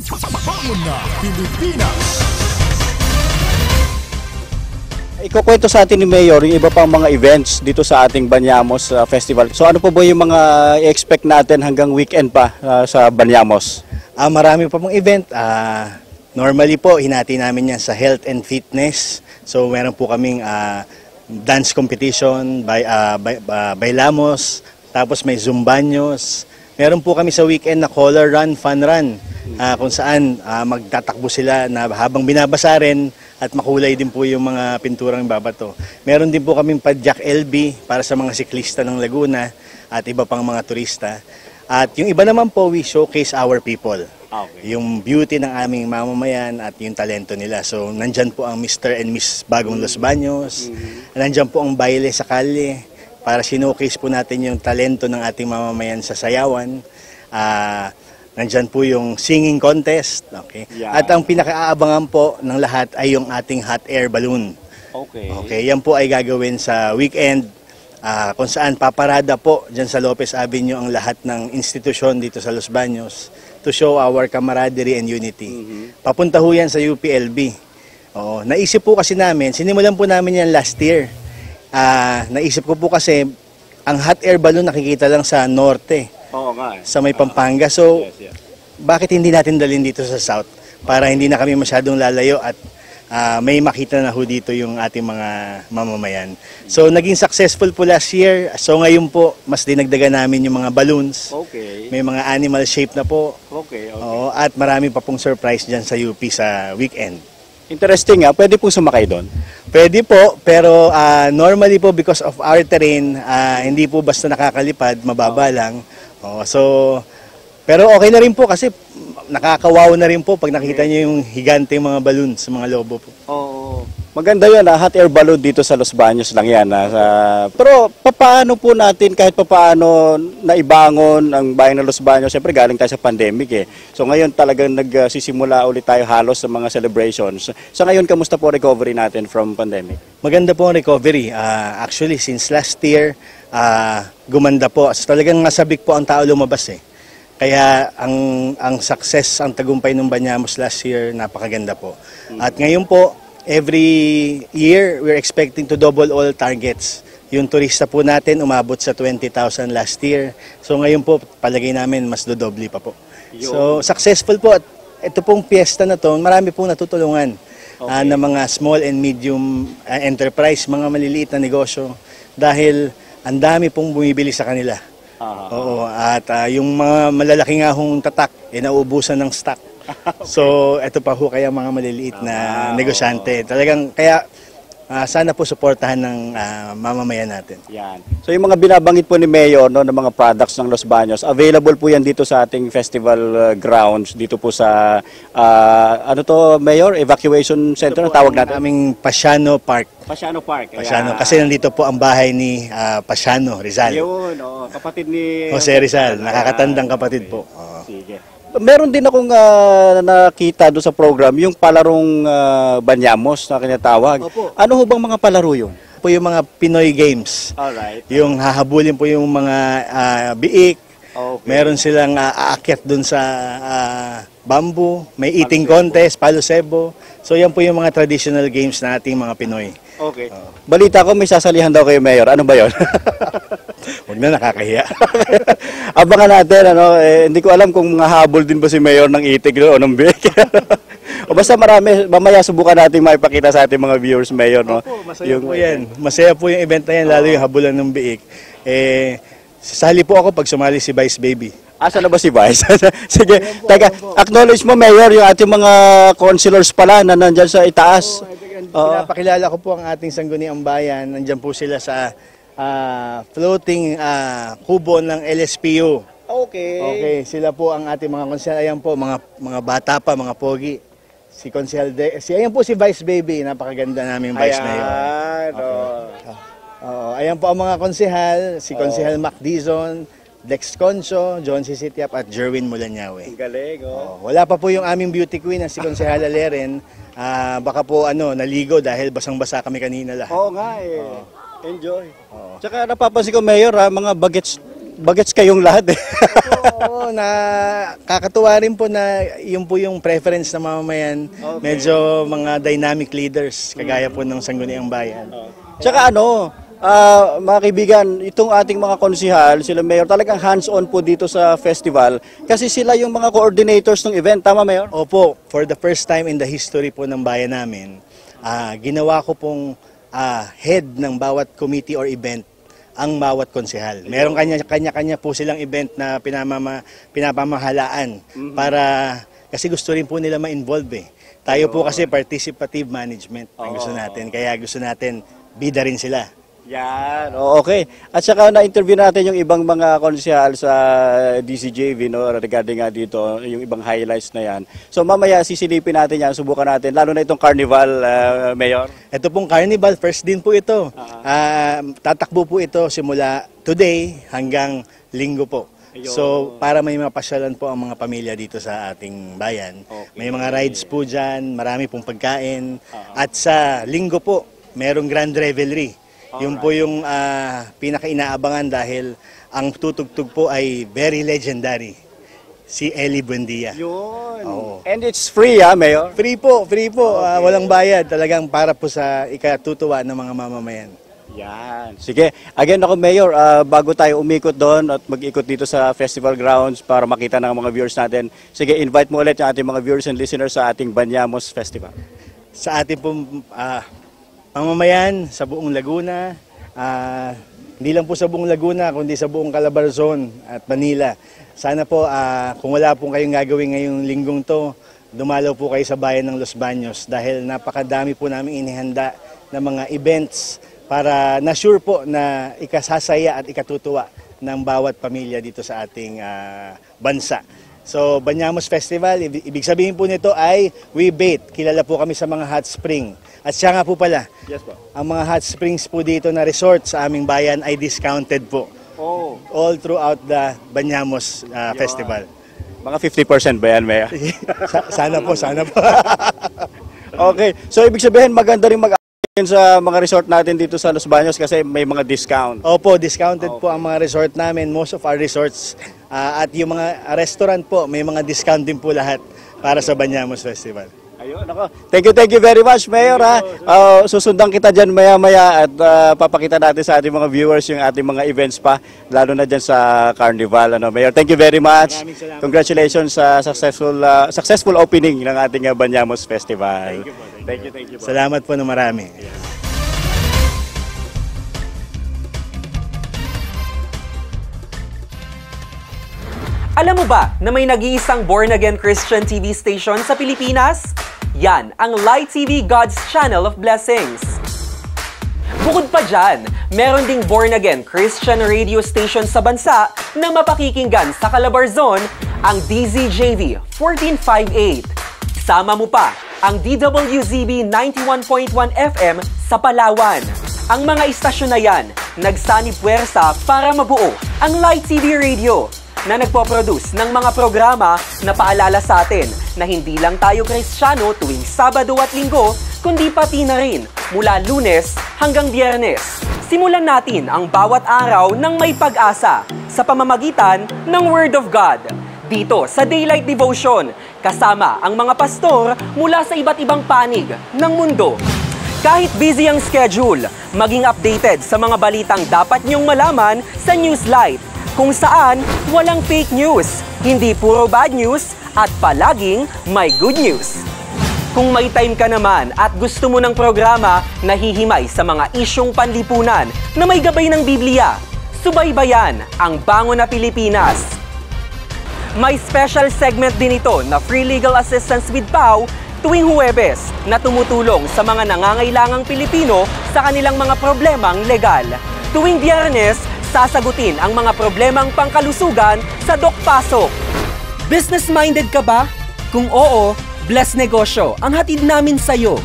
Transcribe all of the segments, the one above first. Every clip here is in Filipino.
Bangon na Pilipinas! Ikukwento sa atin ni Mayor yung iba pang mga events dito sa ating Banyamos Festival. So ano po ba yung mga i-expect natin hanggang weekend pa sa Banyamos? Marami pa pong event. Normally po, hinati namin yan sa health and fitness. So meron po kaming dance competition, bailamos, tapos may zumbanyos. Meron po kami sa weekend na color run, fun run, kung saan magtatakbo sila na habang binabasa rin at makulay din po yung mga pinturang babato. Meron din po kaming padyak LB para sa mga siklista ng Laguna at iba pang mga turista. At yung iba naman po, we showcase our people. Okay. Yung beauty ng aming mamamayan at yung talento nila. So, nandyan po ang Mr. and Miss Bagong Los Baños. Nandyan po ang baile sa kalye para sinokase po natin yung talento ng ating mamamayan sa sayawan. Nandyan po yung singing contest. Okay? Yeah. At ang pinakaabangan po ng lahat ay yung ating hot air balloon. Okay. Okay, yan po ay gagawin sa weekend. Kung saan paparada po dyan sa Lopez Avenue ang lahat ng institusyon dito sa Los Baños to show our camaraderie and unity. Papunta ho yan sa UPLB. Naisip po kasi namin, sinimulan po namin yan last year. Naisip ko po kasi ang hot air balloon nakikita lang sa norte, sa may Pampanga. So, bakit hindi natin dalhin dito sa south para hindi na kami masyadong lalayo at may makita na ho dito yung ating mga mamamayan. So, naging successful po last year. So, ngayon po, mas dinagdagan namin yung mga balloons. Okay. May mga animal shape na po. Okay. At marami pa pong surprise dyan sa UP sa weekend. Interesting pwede po sumakay doon? Pwede po, pero normally po because of our terrain, hindi po basta nakakalipad, mababa lang. Pero okay na rin po kasi nakakawaw na rin po pag nakita niyo yung higante mga balloon sa mga lobo po. Maganda yun, hot air balloon dito sa Los Baños lang yan. Pero paano po natin kahit paano naibangon ang bayan ng Los Baños? Siyempre galing tayo sa pandemic So ngayon talagang nagsisimula ulit tayo halos sa mga celebrations. So ngayon, kamusta po recovery natin from pandemic? Maganda po ang recovery. Actually, since last year, gumanda po. So, talagang nasabik po ang tao lumabas Kaya ang success, ang tagumpay ng Banyamos last year, napakaganda po. At ngayon po, every year, we're expecting to double all targets. Yung turista po natin, umabot sa 20,000 last year. So ngayon po, palagay namin, mas dodoble pa po. So successful po. At ito pong piyesta na to, marami pong natutulungan na mga small and medium enterprise, mga maliliit na negosyo. Dahil ang dami pong bumibili sa kanila. At yung mga malalaki nga hong tatak, nauubusan ng stock. So, ito pa ho kaya mga maliliit na negosyante. Talagang, kaya sana po suportahan ng mamamayan natin. Yan. So, yung mga binabanggit po ni Mayor ng mga products ng Los Baños, available po yan dito sa ating festival grounds, dito po sa, Mayor? Evacuation Center, tawag natin? Aming Pasiano Park. Pasiano Park. Pasiano, kasi nandito po ang bahay ni Pasiano Rizal. Yun, kapatid ni Jose Rizal, nakakatandang kapatid po. Sige. Meron din akong nakita doon sa program, yung palarong Banyamos na kinatawag. Ano ho bang mga palaro yun? Po yung mga Pinoy Games. Alright. Yung hahabulin po yung mga biik. Okay. Meron silang aakyat doon sa bamboo. May eating contest, palo sebo. So yan po yung mga traditional games na ating mga Pinoy. Okay. Balita ko may sasalihan daw kayo, Mayor. Ano ba yun? Huwag na, nakakahiya. Abangan natin, hindi ko alam kung habol din ba si Mayor ng itig o ng biik. O basta marami, mamaya subukan natin maipakita sa ating mga viewers, Mayor. Masaya po yan. Masaya po yung event na yan, lalo yung habulan ng biik. Sasali po ako pag sumali si Vice Baby. Asa na ba si Vice? Sige, acknowledge mo, Mayor, yung ating mga councilors pala na nandyan sa itaas. Pinapakilala ko po ang ating sangguniang bayan. Nandyan po sila sa floating kubo ng LSPU. Okay, sila po ang ating mga konsehal. Ayan po, mga bata pa, mga pogi. Ayan po si Vice Baby, napakaganda namin Vice na yun. Ayan po ang mga konsehal, si Konsehal Mac Dizon, Dex Concho, John C. Sitiap at Jerwin Mulanyawe. Galing, Wala pa po yung aming beauty queen na si Konsehal Aleren. Baka po naligo dahil basang-basa kami kanina lahat. Oo nga Enjoy. Tsaka napapansin ko, Mayor, mga bagets bagets kayong lahat eh. Oo, na kakatuwa rin po na yun po yung preference ng mamamayan. Okay. Medyo mga dynamic leaders, kagaya po ng Sangguniang Bayan. Tsaka mga kaibigan, itong ating mga konsihal, sila Mayor, talagang hands-on po dito sa festival kasi sila yung mga coordinators ng event. Tama, Mayor? Opo, for the first time in the history po ng bayan namin, ginawa ko pong head ng bawat committee or event ang bawat konsehal. Meron kanya-kanya po silang event na pinapamahalaan para kasi gusto rin po nila ma-involve eh. Tayo po kasi participative management ang gusto natin. Kaya gusto natin bida rin sila. Yan, okay. At saka na-interview natin yung ibang mga konsehal sa DCJV regarding nga dito, yung ibang highlights na yan. So mamaya sisilipin natin yan, subukan natin, lalo na itong carnival, Mayor. Ito pong carnival, first din po ito. Tatakbo po ito simula today hanggang linggo po. So, para may mapasyalan po ang mga pamilya dito sa ating bayan. Okay. May mga rides po dyan, marami pong pagkain. At sa linggo po, merong grand revelry. Yun po yung pinaka-inaabangan dahil ang tutugtog po ay very legendary. Si Ellie Buendia. Yun. Oo. And it's free, Mayor? Free po, free po. Okay. Walang bayad. Talagang para po sa ikatutuwa ng mga mamamayan. Yan. Sige. Again ako, Mayor, bago tayo umikot doon at mag-ikot dito sa festival grounds para makita ng mga viewers natin, sige, invite mo ulit yung ating mga viewers and listeners sa ating Banyamos Festival. Sa ating pong mamamayan sa buong Laguna, hindi lang po sa buong Laguna, kundi sa buong Calabarzon at Manila. Sana po, kung wala po kayong gagawin ngayong linggong to, dumalaw po kayo sa bayan ng Los Baños dahil napakadami po namin inihanda na mga events para na-sure po na ikasasaya at ikatutuwa ng bawat pamilya dito sa ating bansa. So, Banyamos Festival, ibig sabihin po nito ay we bathe. Kilala po kami sa mga hot spring. At siya nga po pala, Yes po. ang mga hot springs po dito na resort sa aming bayan ay discounted po. Oh. All throughout the Banyamos Festival. Mga 50% ba yan, Mayor? Sana po, sana po. Okay. So, ibig sabihin, maganda rin sa mga resort natin dito sa Los Baños kasi may mga discount. Opo, discounted po ang mga resort namin. Most of our resorts at yung mga restaurant po, may mga discount din po lahat para sa Banyamos Festival. Ayun, ako. Thank you very much, Mayor. Susundan kita dyan maya-maya at papakita natin sa ating mga viewers yung ating mga events pa, lalo na dyan sa Carnival. Mayor, thank you very much. Maraming salamat. Congratulations sa successful opening ng ating Banyamos Festival. Thank you po. Salamat po na marami. Alam mo ba na may nag-iisang born-again Christian TV station sa Pilipinas? Yan ang Light TV God's Channel of Blessings. Bukod pa dyan, meron ding born-again Christian radio station sa bansa na mapakikinggan sa Calabarzon, ang DZJV 1458. Sama mo pa ang DWZB 91.1 FM sa Palawan. Ang mga istasyon na yan, nagsani puwersa para mabuo ang Light TV Radio na nagpo-produce ng mga programa na paalala sa atin na hindi lang tayo Kristiyano tuwing Sabado at Linggo, kundi pati na rin mula Lunes hanggang Biyernes. Simulan natin ang bawat araw ng may pag-asa sa pamamagitan ng Word of God. Dito sa Daylight Devotion, kasama ang mga pastor mula sa iba't ibang panig ng mundo. Kahit busy ang schedule, maging updated sa mga balitang dapat niyong malaman sa Newslight, kung saan walang fake news, hindi puro bad news, at palaging may good news. Kung may time ka naman at gusto mo ng programa na hihimay sa mga isyong panlipunan na may gabay ng Biblia, subaybayan ang Bango na Pilipinas. May special segment din ito na Free Legal Assistance with Pau tuwing Huwebes na tumutulong sa mga nangangailangang Pilipino sa kanilang mga problemang legal. Tuwing Biyernes, sasagutin ang mga problemang pangkalusugan sa Doc Pasok. Business-minded ka ba? Kung oo, Bless Negosyo ang hatid namin sa'yo.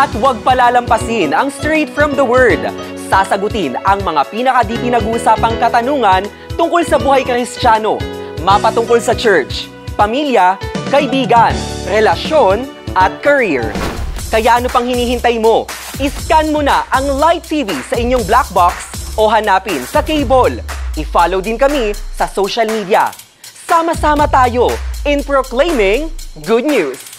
At huwag palalampasin ang Straight from the Word. Sasagutin ang mga pinaka-di pinag-uusapang katanungan tungkol sa buhay Kristiyano, mapatungkol sa church, pamilya, kaibigan, relasyon, at career. Kaya ano pang hinihintay mo? I-scan mo na ang Light TV sa inyong black box o hanapin sa cable. I-follow din kami sa social media. Sama-sama tayo in proclaiming good news.